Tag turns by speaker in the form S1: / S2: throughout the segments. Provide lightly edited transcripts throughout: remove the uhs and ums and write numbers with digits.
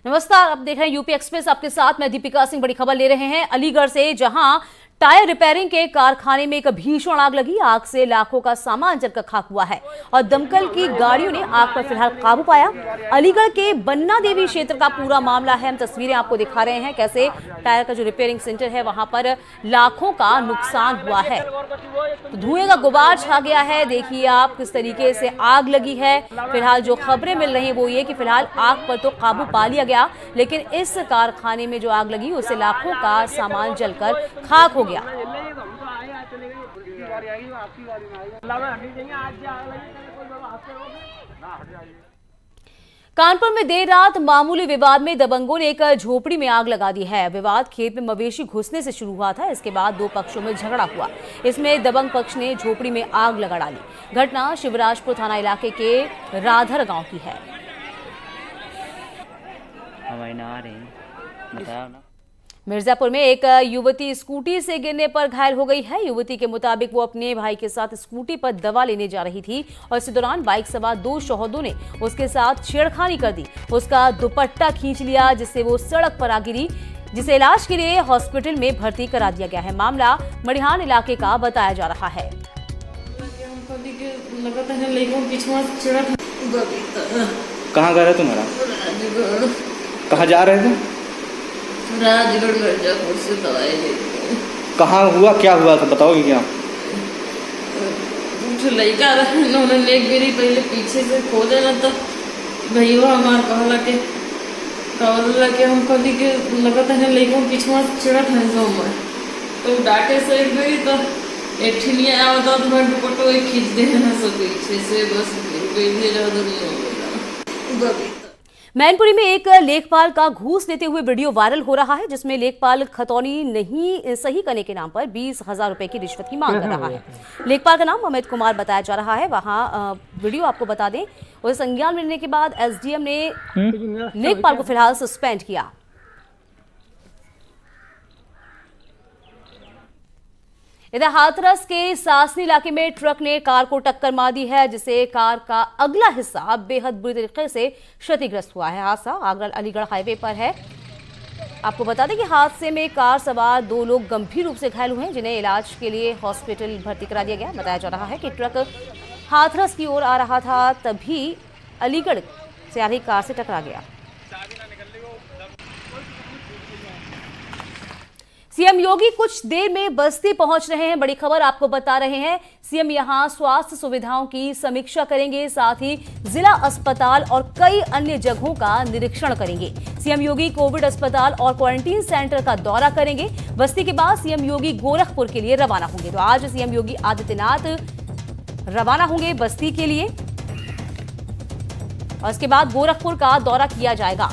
S1: नमस्कार, आप देख रहे हैं यूपी एक्सप्रेस। आपके साथ मैं दीपिका सिंह। बड़ी खबर ले रहे हैं अलीगढ़ से, जहां टायर रिपेयरिंग के कारखाने में एक भीषण आग लगी। आग से लाखों का सामान जलकर खाक हुआ है और दमकल की गाड़ियों ने आग पर फिलहाल काबू पाया। अलीगढ़ के बन्ना देवी क्षेत्र का पूरा मामला है। हम तस्वीरें आपको दिखा रहे हैं कैसे टायर का जो रिपेयरिंग सेंटर है वहां पर लाखों का नुकसान हुआ है। तो धुएं का गुबार छा गया है। देखिए आप किस तरीके से आग लगी है। फिलहाल जो खबरें मिल रही हैं वो ये कि फिलहाल आग पर तो काबू पा लिया गया, लेकिन इस कारखाने में जो आग लगी उससे लाखों का सामान जलकर खाक हो गया। कानपुर में देर रात मामूली विवाद में दबंगों ने एक झोपड़ी में आग लगा दी है। विवाद खेत में मवेशी घुसने से शुरू हुआ था। इसके बाद दो पक्षों में झगड़ा हुआ। इसमें दबंग पक्ष ने झोपड़ी में आग लगा डाली। घटना शिवराजपुर थाना इलाके के राधर गांव की है। मिर्जापुर में एक युवती स्कूटी से गिरने पर घायल हो गई है। युवती के मुताबिक वो अपने भाई के साथ स्कूटी पर दवा लेने जा रही थी और इसी दौरान बाइक सवार दो शोहदों ने उसके साथ छेड़खानी कर दी। उसका दुपट्टा खींच लिया, जिससे वो सड़क पर आ गिरी, जिसे इलाज के लिए हॉस्पिटल में भर्ती करा दिया गया है। मामला मड़िहान इलाके का बताया जा रहा है।
S2: कहाँ गए तुम्हारा? कहाँ जा रहे थे?
S3: राजगढ़ मिर्जापुर से दवाई लेते।
S2: कहाँ हुआ, क्या हुआ था बताओगे क्या?
S3: लड़का उन्होंने ले गिरी, पहले पीछे से खोदे ना तो भैया हमार कहला के हम कभी के लगता है लड़कों पीछे चिड़त है सो मैं तो डाटे से गई तो एक नहीं आया होता तो मैं दुपट्टो खींच दे ना सब पीछे से बस गई ज़्यादा नहीं हो।
S1: मैनपुरी में एक लेखपाल का घूस लेते हुए वीडियो वायरल हो रहा है, जिसमें लेखपाल खतौनी नहीं सही करने के नाम पर 20,000 रुपए की रिश्वत की मांग कर रहा है। लेखपाल का नाम अमित कुमार बताया जा रहा है। वहां वीडियो आपको बता दें, उसे संज्ञान मिलने के बाद एसडीएम ने लेखपाल को फिलहाल सस्पेंड किया। इधर हाथरस के सासनी इलाके में ट्रक ने कार को टक्कर मार दी है, जिससे कार का अगला हिस्सा बेहद बुरी तरीके से क्षतिग्रस्त हुआ है। हादसा आगरा अलीगढ़ हाईवे पर है। आपको बता दें कि हादसे में कार सवार दो लोग गंभीर रूप से घायल हुए हैं, जिन्हें इलाज के लिए हॉस्पिटल भर्ती करा दिया गया। बताया जा रहा है कि ट्रक हाथरस की ओर आ रहा था, तभी अलीगढ़ से आ रही कार से टकरा गया। सीएम योगी कुछ देर में बस्ती पहुंच रहे हैं। बड़ी खबर आपको बता रहे हैं। सीएम यहां स्वास्थ्य सुविधाओं की समीक्षा करेंगे, साथ ही जिला अस्पताल और कई अन्य जगहों का निरीक्षण करेंगे। सीएम योगी कोविड अस्पताल और क्वारंटीन सेंटर का दौरा करेंगे। बस्ती के बाद सीएम योगी गोरखपुर के लिए रवाना होंगे। तो आज सीएम योगी आदित्यनाथ रवाना होंगे बस्ती के लिए और इसके बाद गोरखपुर का दौरा किया जाएगा।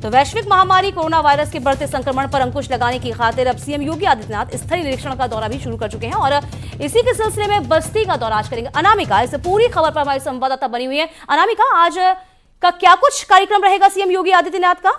S1: तो वैश्विक महामारी कोरोना वायरस के बढ़ते संक्रमण पर अंकुश लगाने की खातिर अब सीएम योगी आदित्यनाथ स्थलीय निरीक्षण का दौरा भी शुरू कर चुके हैं और इसी के सिलसिले में बस्ती का दौरा आज करेंगे। अनामिका इस पूरी खबर पर हमारी संवाददाता बनी हुई है। अनामिका, आज का क्या कुछ कार्यक्रम रहेगा सीएम योगी आदित्यनाथ का?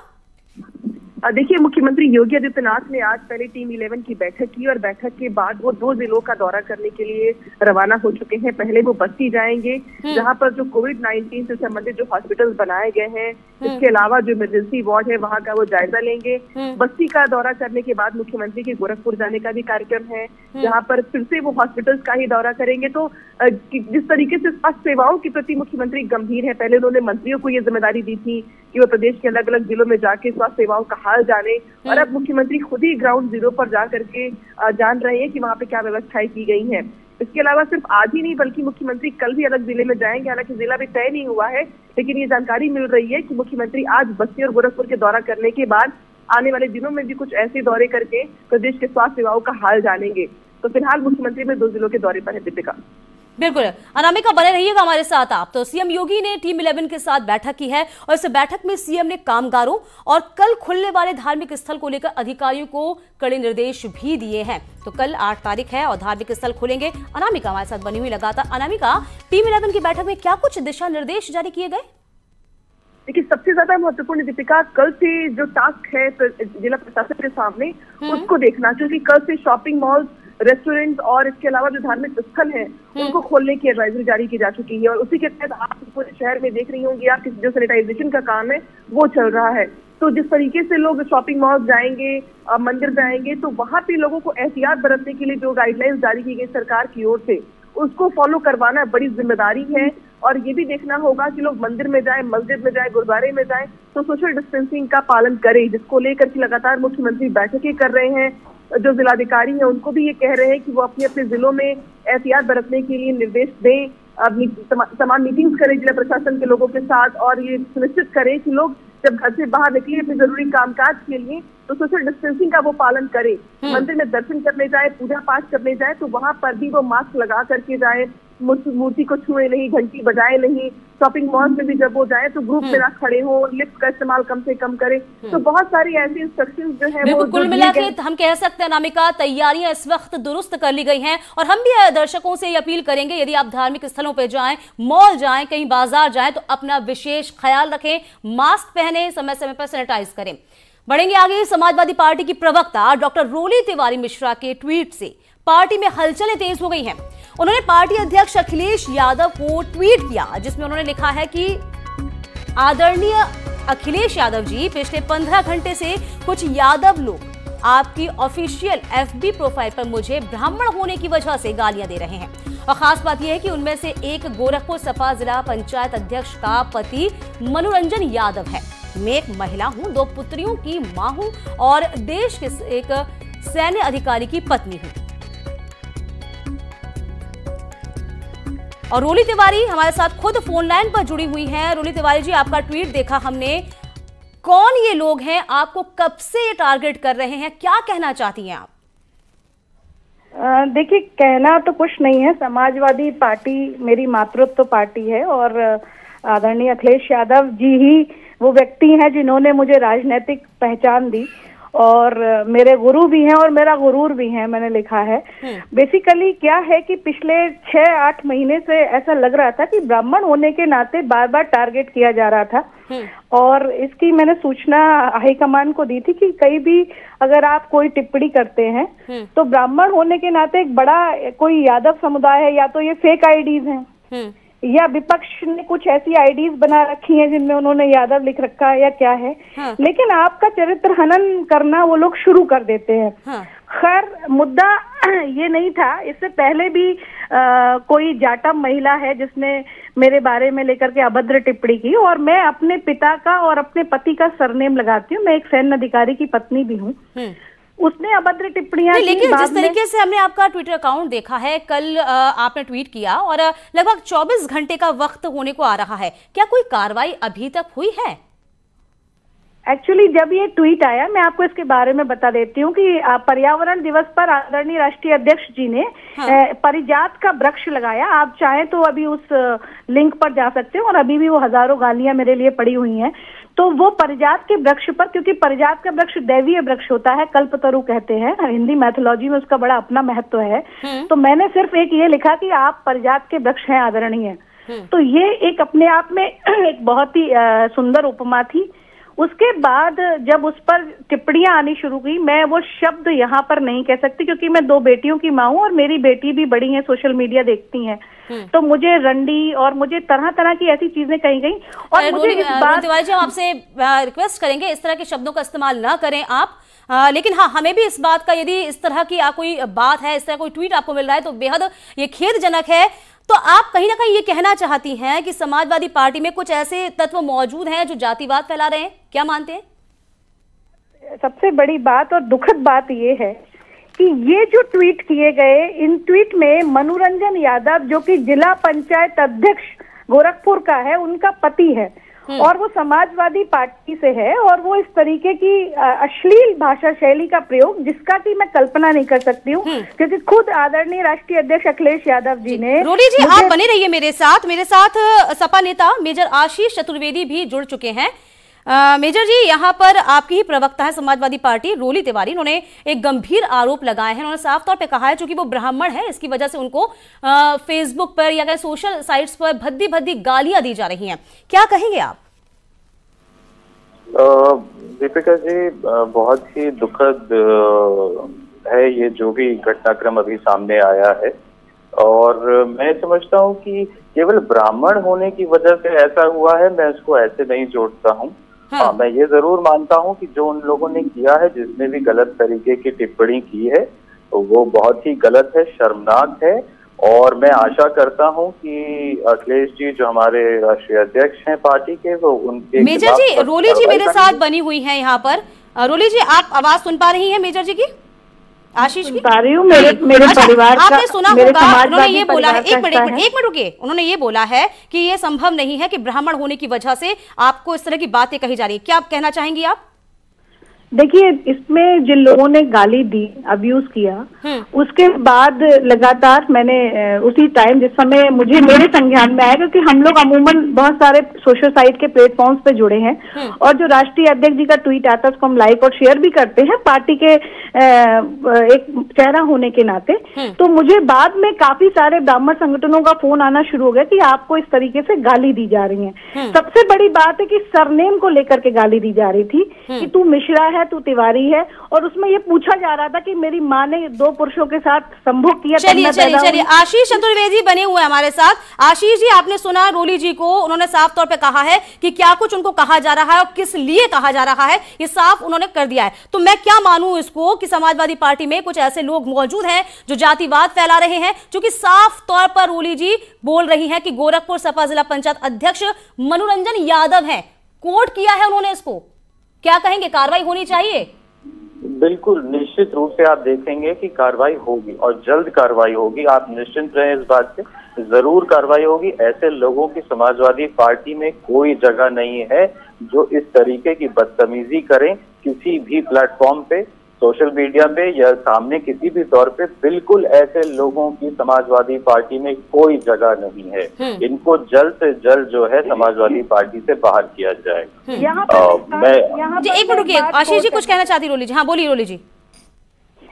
S4: देखिए, मुख्यमंत्री योगी आदित्यनाथ ने आज पहले टीम 11 की बैठक की और बैठक के बाद वो 2 जिलों का दौरा करने के लिए रवाना हो चुके हैं। पहले वो बस्ती जाएंगे, जहां पर जो कोविड-19 से संबंधित जो हॉस्पिटल्स बनाए गए हैं, इसके अलावा जो इमरजेंसी वार्ड है वहां का वो जायजा लेंगे। बस्ती का दौरा करने के बाद मुख्यमंत्री के गोरखपुर जाने का भी कार्यक्रम है, जहाँ पर फिर से वो हॉस्पिटल्स का ही दौरा करेंगे। तो जिस तरीके से स्वास्थ्य सेवाओं के प्रति मुख्यमंत्री गंभीर है, पहले उन्होंने मंत्रियों को ये जिम्मेदारी दी थी कि वो प्रदेश के अलग अलग जिलों में जाके स्वास्थ्य सेवाओं का हाल जाने, और अब मुख्यमंत्री खुद ही ग्राउंड जीरो पर जा करके जान रहे हैं कि वहाँ पे क्या व्यवस्थाएं की गई हैं। इसके अलावा सिर्फ आज ही नहीं बल्कि मुख्यमंत्री कल भी अलग जिले में जाएंगे। हालांकि जिला भी तय नहीं हुआ है, लेकिन ये जानकारी मिल रही है कि मुख्यमंत्री आज बस्ती और गोरखपुर के दौरा करने के बाद आने वाले दिनों में भी कुछ ऐसे दौरे करके प्रदेश के स्वास्थ्य सेवाओं का हाल जानेंगे। तो फिलहाल मुख्यमंत्री में 2 जिलों के दौरे पर है। दीपिका,
S1: बिल्कुल अनामिका, बने रहिएगा हमारे साथ आप। तो सीएम योगी ने टीम 11 के साथ बैठक की है और इस बैठक में सीएम ने कामगारों और कल खुलने वाले धार्मिक स्थल को लेकर अधिकारियों को कड़े निर्देश भी दिए हैं। तो कल 8 तारीख है और धार्मिक स्थल खुलेंगे। अनामिका हमारे साथ बनी हुई लगातार। अनामिका, टीम 11 की बैठक में क्या कुछ दिशा निर्देश जारी किए गए?
S4: देखिए, सबसे ज्यादा महत्वपूर्ण दीपिका, कल से जो टास्क है जिला प्रशासन के सामने उसको देखना, क्योंकि कल से शॉपिंग मॉल रेस्टोरेंट और इसके अलावा जो धार्मिक स्थल हैं उनको खोलने की एडवाइजरी जारी की जा चुकी है। और उसी के तहत आप पूरे शहर में देख रही होंगी आप, जो सैनिटाइजेशन का काम है वो चल रहा है। तो जिस तरीके से लोग शॉपिंग मॉल जाएंगे, मंदिर जाएंगे, तो वहां पे लोगों को एहतियात बरतने के लिए जो गाइडलाइंस जारी की गई सरकार की ओर से, उसको फॉलो करवाना बड़ी जिम्मेदारी है। और ये भी देखना होगा कि लोग मंदिर में जाए, मस्जिद में जाए, गुरुद्वारे में जाए तो सोशल डिस्टेंसिंग का पालन करें, जिसको लेकर के लगातार मुख्यमंत्री बैठकें कर रहे हैं। जो जिलाधिकारी हैं उनको भी ये कह रहे हैं कि वो अपने अपने जिलों में एहतियात बरतने के लिए निर्देश दें, तमाम मीटिंग्स करें जिला प्रशासन के लोगों के साथ, और ये सुनिश्चित करें कि लोग जब घर से बाहर निकले अपने जरूरी कामकाज के लिए तो सोशल डिस्टेंसिंग का वो पालन करें। मंदिर में दर्शन करने जाए, पूजा पाठ करने जाए तो वहां पर भी वो मास्क लगा करके जाए, मूर्ति को छुए नहीं, घंटी बजाए नहीं। शॉपिंग मॉल में भी जब वो जाए तो ग्रुप में ना खड़े हो, लिफ्ट का इस्तेमाल कम से कम करें। तो बहुत सारी ऐसी इंस्ट्रक्शंस जो है वो
S1: कुल मिला के हम कह सकते हैं अनामिका, तैयारियां इस वक्त दुरुस्त कर ली गई हैं। और हम भी दर्शकों से ये अपील करेंगे, यदि आप धार्मिक स्थलों पर जाएं, मॉल जाएं, कहीं बाजार जाएं तो अपना विशेष ख्याल रखें, मास्क पहने, समय समय पर सैनिटाइज करें। बढ़ेंगे आगे। समाजवादी पार्टी की प्रवक्ता डॉक्टर रोली तिवारी मिश्रा के ट्वीट से पार्टी में हलचलें तेज हो गई हैं। उन्होंने पार्टी अध्यक्ष अखिलेश यादव को ट्वीट किया, जिसमें उन्होंने लिखा है कि आदरणीय अखिलेश यादव जी, पिछले 15 घंटे से कुछ यादव लोग आपकी ऑफिशियल FB प्रोफाइल पर मुझे ब्राह्मण होने की वजह से गालियां दे रहे हैं। और खास बात यह है कि उनमें से एक गोरखपुर सपा जिला पंचायत अध्यक्ष का पति मनोरंजन यादव है। मैं एक महिला हूं, 2 पुत्रियों की मां हूं और देश के एक सैन्य अधिकारी की पत्नी हूं। और रोली तिवारी हमारे साथ खुद फोन लाइन पर जुड़ी हुई हैं। रोली तिवारी जी, आपका ट्वीट देखा हमने, कौन ये लोग हैं, आपको कब से ये टारगेट कर रहे हैं, क्या कहना चाहती हैं आप?
S5: देखिए, कहना तो कुछ नहीं है। समाजवादी पार्टी मेरी मातृत्व पार्टी है और आदरणीय अखिलेश यादव जी ही वो व्यक्ति हैं जिन्होंने मुझे राजनीतिक पहचान दी और मेरे गुरु भी हैं और मेरा गुरूर भी है, मैंने लिखा है। बेसिकली क्या है कि पिछले 6-8 महीने से ऐसा लग रहा था कि ब्राह्मण होने के नाते बार बार टारगेट किया जा रहा था और इसकी मैंने सूचना हाईकमान को दी थी कि कहीं भी अगर आप कोई टिप्पणी करते हैं तो ब्राह्मण होने के नाते एक बड़ा कोई यादव समुदाय है, या तो ये फेक आईडीज हैं या विपक्ष ने कुछ ऐसी आईडीज बना रखी हैं जिनमें उन्होंने यादव लिख रखा है या क्या है। लेकिन आपका चरित्र हनन करना वो लोग शुरू कर देते हैं। खैर, मुद्दा ये नहीं था। इससे पहले भी कोई जाटम महिला है जिसने मेरे बारे में लेकर के अभद्र टिप्पणी की और मैं अपने पिता का और अपने पति का सरनेम लगाती हूँ। मैं एक सैन्य अधिकारी की पत्नी भी हूँ। उसने अभद्र टिप्पणियां की।
S1: लेकिन जिस तरीके से हमने आपका ट्विटर अकाउंट देखा है, कल आपने ट्वीट किया और लगभग 24 घंटे का वक्त होने को आ रहा है, क्या कोई कार्रवाई अभी तक हुई है?
S5: एक्चुअली जब ये ट्वीट आया, मैं आपको इसके बारे में बता देती हूँ कि पर्यावरण दिवस पर आदरणीय राष्ट्रीय अध्यक्ष जी ने परिजात का वृक्ष लगाया। आप चाहें तो अभी उस लिंक पर जा सकते हो और अभी भी वो हजारों गालियां मेरे लिए पड़ी हुई हैं। तो वो परिजात के वृक्ष पर, क्योंकि परिजात का वृक्ष दैवीय वृक्ष होता है, कल्पतरु कहते हैं, हिंदी मैथोलॉजी में उसका बड़ा अपना महत्व है। तो मैंने सिर्फ एक ये लिखा कि आप परिजात के वृक्ष हैं आदरणीय। तो ये एक अपने आप में एक बहुत ही सुंदर उपमा थी। उसके बाद जब उस पर टिप्पणियां आनी शुरू हुई, मैं वो शब्द यहाँ पर नहीं कह सकती क्योंकि मैं 2 बेटियों की माँ हूँ और मेरी बेटी भी बड़ी है, सोशल मीडिया देखती हैं, तो मुझे रंडी और मुझे तरह तरह की ऐसी चीजें कही गई। और मुझे इस बात
S1: तिवारी जी, हम आपसे रिक्वेस्ट करेंगे इस तरह के शब्दों का इस्तेमाल ना करें आप। लेकिन हाँ, हमें भी इस बात का, यदि इस तरह की कोई बात है, इस तरह कोई ट्वीट आपको मिल रहा है तो बेहद ये खेदजनक है। तो आप कहीं ना कहीं ये कहना चाहती हैं कि समाजवादी पार्टी में कुछ ऐसे तत्व मौजूद हैं जो जातिवाद फैला रहे हैं, क्या मानते हैं?
S5: सबसे बड़ी बात और दुखद बात ये है कि ये जो ट्वीट किए गए, इन ट्वीट में मनोरंजन यादव जो कि जिला पंचायत अध्यक्ष गोरखपुर का है, उनका पति है और वो समाजवादी पार्टी से है और वो इस तरीके की अश्लील भाषा शैली का प्रयोग, जिसका कि मैं कल्पना नहीं कर सकती हूँ क्योंकि खुद आदरणीय राष्ट्रीय अध्यक्ष अखिलेश यादव जी ने।
S1: रोली जी, आप बने रहिए मेरे साथ सपा नेता मेजर आशीष चतुर्वेदी भी जुड़ चुके हैं। मेजर जी, यहाँ पर आपकी ही प्रवक्ता है समाजवादी पार्टी रोली तिवारी, उन्होंने एक गंभीर आरोप लगाए हैं। उन्होंने साफ तौर पे कहा है चूंकि वो ब्राह्मण है, इसकी वजह से उनको फेसबुक पर या सोशल साइट्स पर भद्दी भद्दी गालियां दी जा रही हैं, क्या कहेंगे आप?
S6: दीपिका जी, बहुत ही दुखद है ये जो भी घटनाक्रम अभी सामने आया है। और मैं समझता हूँ कि केवल ब्राह्मण होने की वजह से ऐसा हुआ है, मैं इसको ऐसे नहीं जोड़ता हूँ। हाँ, मैं ये जरूर मानता हूँ कि जो उन लोगों ने किया है, जिसने भी गलत तरीके की टिप्पणी की है, तो वो बहुत ही गलत है, शर्मनाक है। और मैं आशा करता हूँ कि अखिलेश जी जो हमारे राष्ट्रीय अध्यक्ष हैं पार्टी के, वो उनके
S1: मेजर जी, रोली जी मेरे साथ बनी हुई हैं यहाँ पर। रोली जी, आप आवाज सुन पा रही हैं मेजर जी की? आशीष की
S5: पा रही हूँ। मेरे परिवार का,
S1: आपने सुना
S5: मेरे
S1: होगा, उन्होंने ये बोला है,
S5: एक
S1: मिनट रुकिए, उन्होंने ये बोला है कि ये संभव नहीं है कि ब्राह्मण होने की वजह से आपको इस तरह की बातें कही जा रही है। क्या आप कहना चाहेंगी आप?
S5: देखिए, इसमें जिन लोगों ने गाली दी, अब्यूज किया, उसके बाद लगातार मैंने उसी टाइम जिस समय मुझे मेरे संज्ञान में आया, क्योंकि हम लोग अमूमन बहुत सारे सोशल साइट के प्लेटफॉर्म्स पे जुड़े हैं और जो राष्ट्रीय अध्यक्ष जी का ट्वीट आता है उसको हम लाइक और शेयर भी करते हैं पार्टी के एक चेहरा होने के नाते। तो मुझे बाद में काफी सारे ब्राह्मण संगठनों का फोन आना शुरू हो गया कि आपको इस तरीके से गाली दी जा रही है। सबसे बड़ी बात है कि सरनेम को लेकर के गाली दी जा रही थी कि तू मिश्रा है, तू तिवारी है, और उसमें ये पूछा जा रहा था कि मेरी माँ ने 2 पुरुषों के साथ संभोग किया।
S1: चलिए आशीष चतुर्वेदी बने हुए हमारे साथ। आशीष जी, आपने सुना रोली जी को, उन्होंने साफ तौर पे कहा है कि क्या कुछ उनको कहा जा रहा है और किस लिए कहा जा रहा है, ये साफ उन्होंने कर दिया है। तो मैं क्या मानूं इसको कि समाजवादी पार्टी में कुछ ऐसे लोग मौजूद हैं जो जातिवाद फैला रहे हैं, जो कि साफ तौर पर रोली जी बोल रही हैं कि गोरखपुर सपा जिला पंचायत अध्यक्ष मनोरंजन यादव हैं, कोट किया है उन्होंने इसको। क्या कहेंगे, कार्रवाई होनी चाहिए?
S6: बिल्कुल, निश्चित रूप से आप देखेंगे कि कार्रवाई होगी और जल्द कार्रवाई होगी। आप निश्चिंत रहें इस बात से, जरूर कार्रवाई होगी। ऐसे लोगों की समाजवादी पार्टी में कोई जगह नहीं है जो इस तरीके की बदतमीजी करें किसी भी प्लेटफॉर्म पे, सोशल मीडिया पे या सामने किसी भी तौर पे। बिल्कुल ऐसे लोगों की समाजवादी पार्टी में कोई जगह नहीं है। इनको जल्द से जल्द जो है समाजवादी पार्टी से बाहर किया जाएगा।
S1: एक मिनट रुकिए, आशीष जी कुछ कहना चाहती रोली जी? हाँ बोलिए रोली जी।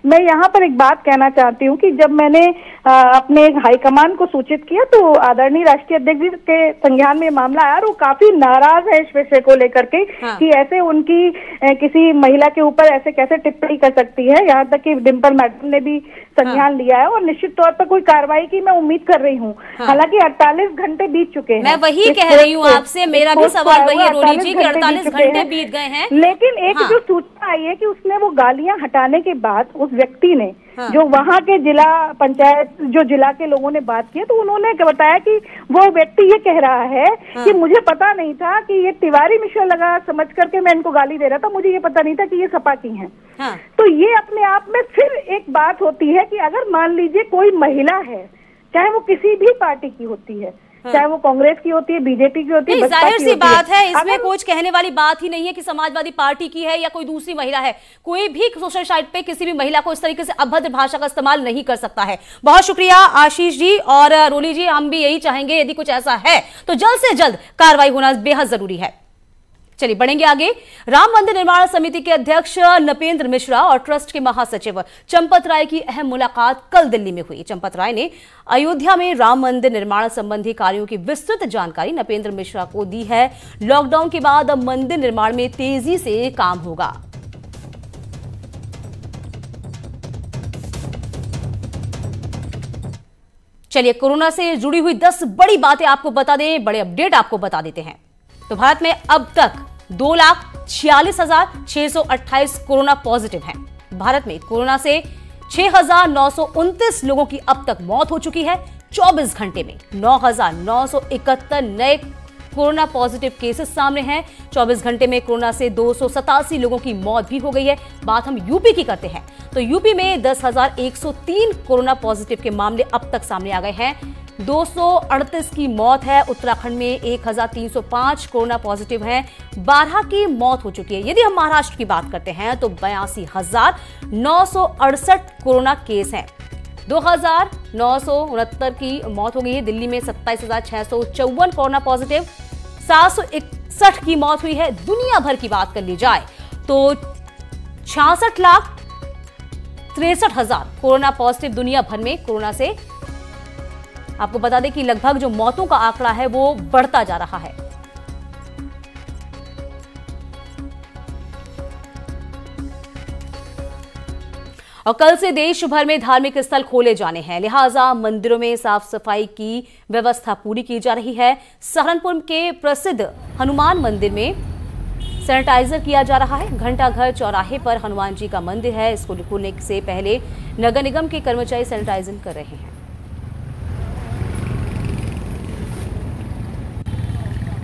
S5: मैं यहाँ पर एक बात कहना चाहती हूँ कि जब मैंने अपने हाईकमान को सूचित किया तो आदरणीय राष्ट्रीय अध्यक्ष जी के संज्ञान में मामला आया और वो काफी नाराज है इस विषय को लेकर के कि ऐसे उनकी किसी महिला के ऊपर ऐसे कैसे टिप्पणी कर सकती है। यहाँ तक कि डिम्पल मैडम ने भी संज्ञान लिया है और निश्चित तौर पर कोई कार्रवाई की मैं उम्मीद कर रही हूँ। हालांकि 48 घंटे बीत चुके हैं।
S1: मैं वही कह रही हूँ आपसे, मेरा भी सवाल वही है रोली जी कि 48 घंटे बीत गए हैं।
S5: लेकिन एक जो सूचना आई है कि उसने वो गालियां हटाने के बाद उस व्यक्ति ने जो वहाँ के जिला पंचायत जो जिला के लोगों ने बात की, तो उन्होंने बताया कि वो व्यक्ति ये कह रहा है कि मुझे पता नहीं था कि ये तिवारी मिश्रा लगा समझ करके मैं इनको गाली दे रहा था, मुझे ये पता नहीं था कि ये सपा की हैं। तो ये अपने आप में फिर एक बात होती है कि अगर मान लीजिए कोई महिला है, चाहे वो किसी भी पार्टी की होती है, चाहे वो कांग्रेस की होती है, बीजेपी की होती है,
S1: जाहिर सी बात है, इसमें कुछ कहने वाली बात ही नहीं है कि समाजवादी पार्टी की है या कोई दूसरी महिला है। कोई भी सोशल साइट पे किसी भी महिला को इस तरीके से अभद्र भाषा का इस्तेमाल नहीं कर सकता है। बहुत शुक्रिया आशीष जी और रोली जी, हम भी यही चाहेंगे यदि कुछ ऐसा है तो जल्द से जल्द कार्रवाई होना बेहद जरूरी है। चलिए बढ़ेंगे आगे। राम मंदिर निर्माण समिति के अध्यक्ष नपेंद्र मिश्रा और ट्रस्ट के महासचिव चंपत राय की अहम मुलाकात कल दिल्ली में हुई। चंपत राय ने अयोध्या में राम मंदिर निर्माण संबंधी कार्यों की विस्तृत जानकारी नपेंद्र मिश्रा को दी है। लॉकडाउन के बाद अब मंदिर निर्माण में तेजी से काम होगा। चलिए कोरोना से जुड़ी हुई 10 बड़ी बातें आपको बता दें, बड़े अपडेट आपको बता देते हैं। तो भारत में अब तक 2,46,628 कोरोना पॉजिटिव हैं। भारत में कोरोना से 6,929 लोगों की अब तक मौत हो चुकी है। 24 घंटे में 9,971 नए कोरोना पॉजिटिव केसेस सामने हैं। 24 घंटे में कोरोना से 287 लोगों की मौत भी हो गई है। बात हम यूपी की करते हैं तो यूपी में 10,103 कोरोना पॉजिटिव के मामले अब तक सामने आ गए हैं। 238 की मौत है। उत्तराखंड में 1,305 कोरोना पॉजिटिव हैं। 12 की मौत हो चुकी है। यदि हम महाराष्ट्र की बात करते हैं तो 82,968 कोरोना केस हैं। 2,969 की मौत हो गई है। दिल्ली में 27,654 कोरोना पॉजिटिव, 761 की मौत हुई है। दुनिया भर की बात कर ली जाए तो 66,63,000 कोरोना पॉजिटिव दुनिया भर में कोरोना से। आपको बता दें कि लगभग जो मौतों का आंकड़ा है वो बढ़ता जा रहा है। और कल से देश भर में धार्मिक स्थल खोले जाने हैं, लिहाजा मंदिरों में साफ सफाई की व्यवस्था पूरी की जा रही है। सहारनपुर के प्रसिद्ध हनुमान मंदिर में सैनिटाइजर किया जा रहा है। घंटाघर चौराहे पर हनुमान जी का मंदिर है, इसको खोलने से पहले नगर निगम के कर्मचारी सैनिटाइजिंग कर रहे हैं।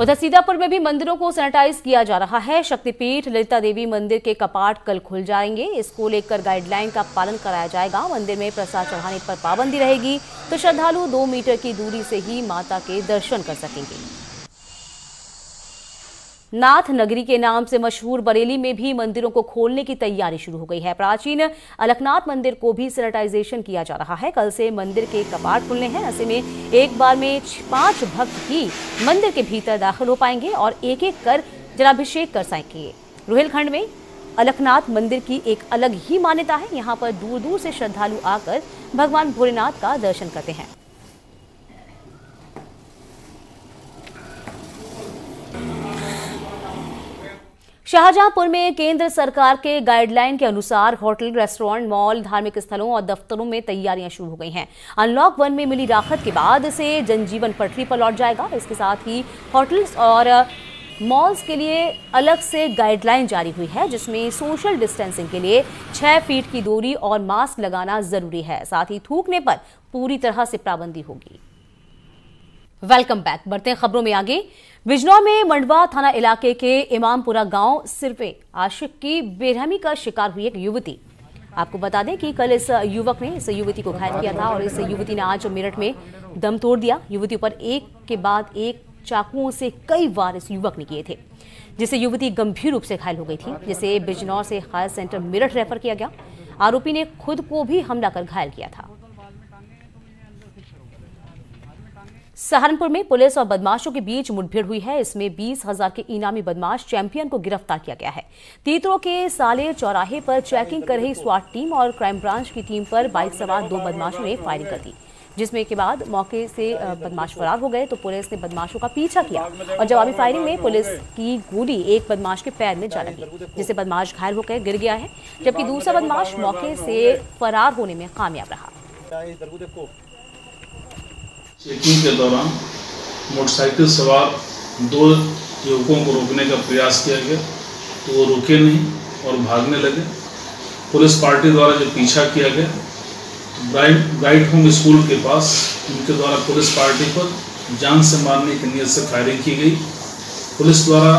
S1: उधर सीतापुर में भी मंदिरों को सैनिटाइज किया जा रहा है। शक्तिपीठ ललिता देवी मंदिर के कपाट कल खुल जाएंगे, इसको लेकर गाइडलाइन का पालन कराया जाएगा। मंदिर में प्रसाद चढ़ाने पर पाबंदी रहेगी, तो श्रद्धालु 2 मीटर की दूरी से ही माता के दर्शन कर सकेंगे। नाथ नगरी के नाम से मशहूर बरेली में भी मंदिरों को खोलने की तैयारी शुरू हो गई है। प्राचीन अलकनाथ मंदिर को भी सैनिटाइजेशन किया जा रहा है। कल से मंदिर के कपाट खुलने हैं। ऐसे में एक बार में 5 भक्त ही मंदिर के भीतर दाखिल हो पाएंगे और एक एक कर जलाभिषेक कर सकेंगे। रुहेलखंड में अलकनाथ मंदिर की एक अलग ही मान्यता है। यहाँ पर दूर दूर से श्रद्धालु आकर भगवान भोलेनाथ का दर्शन करते हैं। शाहजहांपुर में केंद्र सरकार के गाइडलाइन के अनुसार होटल, रेस्टोरेंट, मॉल, धार्मिक स्थलों और दफ्तरों में तैयारियां शुरू हो गई हैं। अनलॉक 1 में मिली राहत के बाद से जनजीवन पटरी पर लौट जाएगा। इसके साथ ही होटल्स और मॉल्स के लिए अलग से गाइडलाइन जारी हुई है, जिसमें सोशल डिस्टेंसिंग के लिए 6 फीट की दूरी और मास्क लगाना जरूरी है। साथ ही थूकने पर पूरी तरह से पाबंदी होगी। Welcome back. बढ़ते हैं खबरों में आगे। बिजनौर में मंडवा थाना इलाके के इमामपुरा गांव सिरवे आशिक की बेरहमी का शिकार हुई एक युवती। आपको बता दें कि कल इस युवक ने इस युवती को घायल किया था और इस युवती ने आज मेरठ में दम तोड़ दिया। युवती पर एक के बाद एक चाकुओं से कई वार इस युवक ने किए थे, जिससे युवती गंभीर रूप से घायल हो गई थी, जिसे बिजनौर से हायर सेंटर मेरठ रेफर किया गया। आरोपी ने खुद को भी हमला कर घायल किया था। सहारनपुर में पुलिस और बदमाशों के बीच मुठभेड़ हुई है। इसमें 20,000 के इनामी बदमाश चैंपियन को गिरफ्तार किया गया है। तीतरो के साले चौराहे पर चेकिंग कर रही स्वाट टीम और क्राइम ब्रांच की टीम पर बाइक सवार 2 बदमाशों ने फायरिंग कर दी, जिसमें के बाद मौके से बदमाश फरार हो गए तो पुलिस ने बदमाशों का पीछा किया और जवाबी फायरिंग में पुलिस की गोली एक बदमाश के पैर में जा लगी, जिससे बदमाश घायल होकर गिर गया है, जबकि दूसरा बदमाश मौके से फरार होने में कामयाब रहा।
S7: चेकिंग के दौरान मोटरसाइकिल सवार 2 युवकों को रोकने का प्रयास किया गया, तो वो रुके नहीं और भागने लगे। पुलिस पार्टी द्वारा जो पीछा किया गया, ब्राइट होम स्कूल के पास उनके द्वारा पुलिस पार्टी पर जान से मारने की नीयत से फायरिंग की गई। पुलिस द्वारा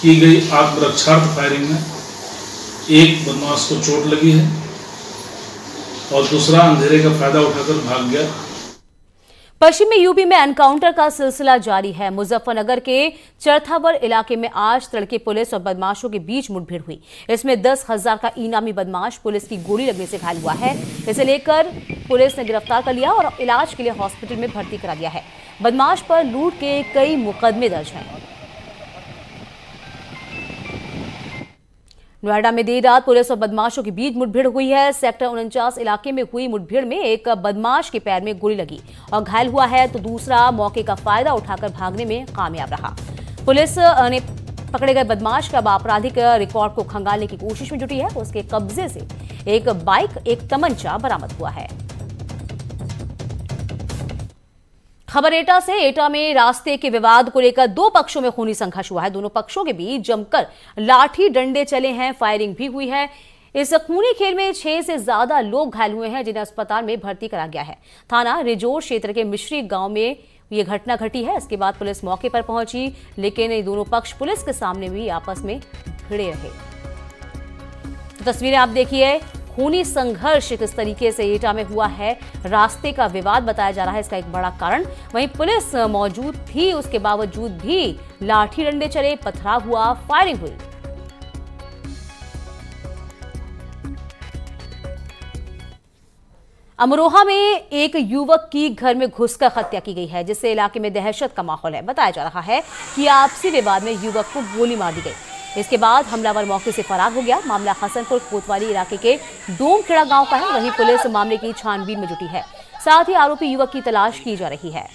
S7: की गई आत्मरक्षार्थ फायरिंग में एक बदमाश को चोट लगी है और दूसरा अंधेरे का फायदा उठाकर भाग गया।
S1: पश्चिमी यूपी में एनकाउंटर का सिलसिला जारी है। मुजफ्फरनगर के चरथावर इलाके में आज तड़के पुलिस और बदमाशों के बीच मुठभेड़ हुई। इसमें 10,000 का इनामी बदमाश पुलिस की गोली लगने से घायल हुआ है। इसे लेकर पुलिस ने गिरफ्तार कर लिया और इलाज के लिए हॉस्पिटल में भर्ती करा दिया है। बदमाश पर लूट के कई मुकदमे दर्ज हैं। नोएडा में देर रात पुलिस और बदमाशों के बीच मुठभेड़ हुई है। सेक्टर 49 इलाके में हुई मुठभेड़ में एक बदमाश के पैर में गोली लगी और घायल हुआ है, तो दूसरा मौके का फायदा उठाकर भागने में कामयाब रहा। पुलिस ने पकड़े गए बदमाश का आपराधिक रिकॉर्ड को खंगालने की कोशिश में जुटी है। उसके कब्जे से एक बाइक, एक तमंचा बरामद हुआ है। खबर एटा से। एटा में रास्ते के विवाद को लेकर 2 पक्षों में खूनी संघर्ष हुआ है। दोनों पक्षों के बीच जमकर लाठी डंडे चले हैं, फायरिंग भी हुई है। इस खूनी खेल में 6 से ज्यादा लोग घायल हुए हैं, जिन्हें अस्पताल में भर्ती करा गया है। थाना रिजोर क्षेत्र के मिश्री गांव में ये घटना घटी है। इसके बाद पुलिस मौके पर पहुंची, लेकिन ये दोनों पक्ष पुलिस के सामने भी आपस में भिड़े रहे। तो तस्वीरें आप देखिए, खूनी संघर्ष किस तरीके से एटा में हुआ है। रास्ते का विवाद बताया जा रहा है इसका एक बड़ा कारण। वहीं पुलिस मौजूद थी, उसके बावजूद भी लाठी डंडे चले, पथराव हुआ, फायरिंग हुई। अमरोहा में एक युवक की घर में घुसकर हत्या की गई है, जिससे इलाके में दहशत का माहौल है। बताया जा रहा है कि आपसी विवाद में युवक को गोली मार दी गई। इसके बाद हमलावर मौके से फरार हो गया। मामला हसनपुर कोतवाली इलाके के डोमखेड़ा गांव का है। वहीं पुलिस मामले की छानबीन में जुटी है। साथ ही आरोपी युवक की तलाश की जा रही है।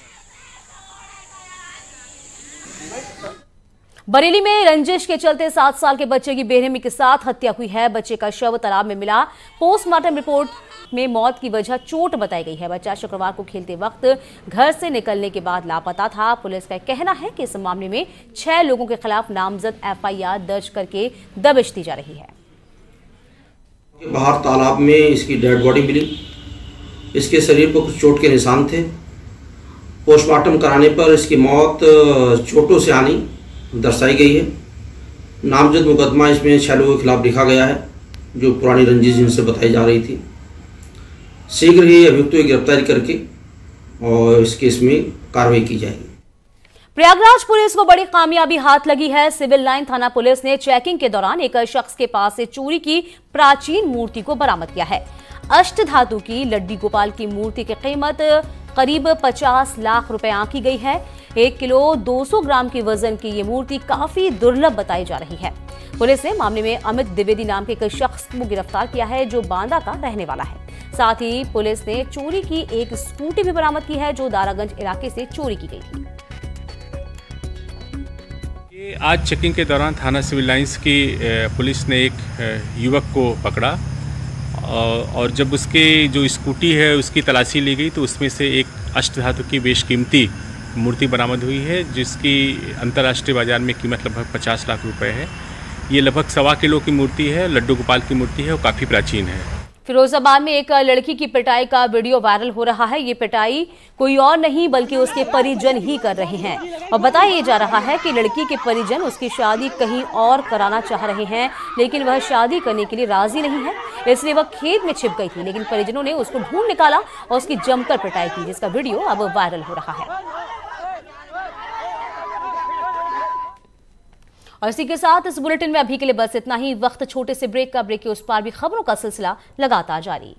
S1: बरेली में रंजिश के चलते 7 साल के बच्चे की बेरहमी के साथ हत्या हुई है। बच्चे का शव तालाब में मिला। पोस्टमार्टम रिपोर्ट में मौत की वजह चोट बताई गई है। बच्चा शुक्रवार को खेलते वक्त घर से निकलने के बाद लापता था। पुलिस का कहना है कि इस मामले में 6 लोगों के खिलाफ नामजद FIR दर्ज करके दबिश दी जा रही है।
S8: बाहर तालाब में इसकी डेड बॉडी मिली। इसके शरीर पर कुछ चोट के निशान थे। पोस्टमार्टम कराने पर इसकी मौत चोटों से आनी दर्शाई गई है। नामजद मुकदमा इसमें 6 लोगों के खिलाफ लिखा गया है, जो पुरानी रंजिश जिनसे बताई जा रही थी। शीघ्र ही अभियुक्तों की गिरफ्तारी करके और इस केस में कार्रवाई की जाएगी।
S1: प्रयागराज पुलिस को बड़ी कामयाबी हाथ लगी है। सिविल लाइन थाना पुलिस ने चेकिंग के दौरान एक शख्स के पास से चोरी की प्राचीन मूर्ति को बरामद किया है। अष्टधातु की लड्डी गोपाल की मूर्ति की कीमत करीब 50 लाख रुपए आंकी गई है। 1 किलो 200 ग्राम की वजन की ये मूर्ति काफी दुर्लभ बताई जा रही है। पुलिस ने मामले में अमित द्विवेदी नाम के एक शख्स को गिरफ्तार किया है, जो बांदा का रहने वाला है। साथ ही पुलिस ने चोरी की एक स्कूटी भी बरामद की है, जो दारागंज इलाके से चोरी की गई थी।
S9: आज चेकिंग के दौरान थाना सिविल लाइंस की पुलिस ने एक युवक को पकड़ा और जब उसके जो स्कूटी है उसकी तलाशी ली गई तो उसमें से एक अष्टधातु की बेशकीमती मूर्ति बरामद हुई है, जिसकी अंतर्राष्ट्रीय बाजार में कीमत लगभग 50 लाख रुपए है। ये लगभग 1.25 किलो की मूर्ति है, लड्डू गोपाल की मूर्ति है और काफ़ी प्राचीन है।
S1: फिरोजाबाद में एक लड़की की पिटाई का वीडियो वायरल हो रहा है। ये पिटाई कोई और नहीं बल्कि उसके परिजन ही कर रहे हैं और बताया जा रहा है कि लड़की के परिजन उसकी शादी कहीं और कराना चाह रहे हैं, लेकिन वह शादी करने के लिए राजी नहीं है, इसलिए वह खेत में छिप गई थी। लेकिन परिजनों ने उसको ढूंढ निकाला और उसकी जमकर पिटाई की, जिसका वीडियो अब वायरल हो रहा है। और इसी के साथ इस बुलेटिन में अभी के लिए बस इतना ही। वक्त छोटे से ब्रेक का। ब्रेक के उस पार भी खबरों का सिलसिला लगातार जारी।